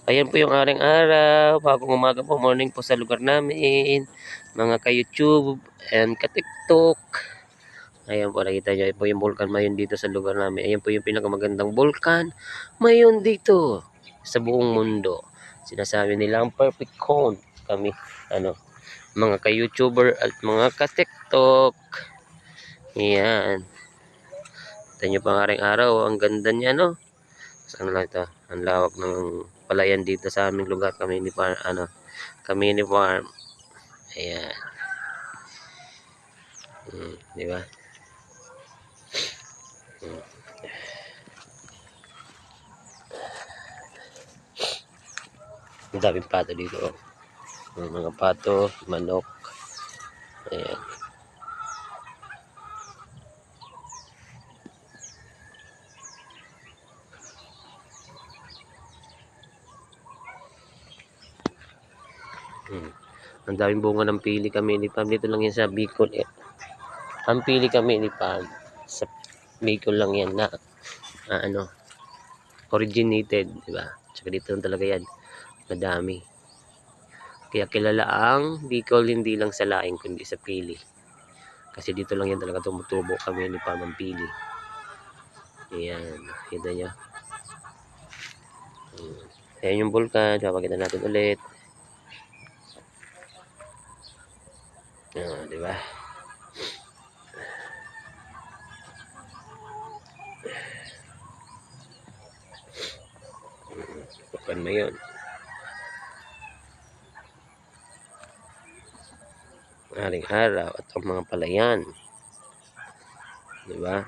Ayan po yung aring araw, bagong umaga po, morning po sa lugar namin, mga ka-YouTube and ka-TikTok. Ayan po, nakita nyo, po yung Volcan Mayon dito sa lugar namin. Ayan po yung pinakamagandang Volcan Mayon dito sa buong mundo. Sinasabi nilang perfect cone kami, mga ka-YouTuber at mga ka-TikTok. Ayan. Kita nyo pang aring araw, ang ganda niya, no? Saan lang ito? Ang lawak ng palayan dito sa aming lugar, Kamini Farm, Kamini Farm. Ayan. Di ba? Ang daming pato dito. Mga pato, manok. Ayan. Ang daming bunga ng pili Kamini Farm. Dito lang yan sa Bicol. Ang pili Kamini Farm sa Bicol lang yan na originated, di ba? Tsaka dito lang talaga yan. Madami. Kaya kilala ang Bicol hindi lang sa laing kundi sa pili. Kasi dito lang yan talaga tumutubo Kamini Farm ang pili. Ayan. Kita nyo. Ayan yung Volcan. Papakita natin ulit. Di ba? Volcan Mayon. Aring araw at ang mga palayan. Di ba?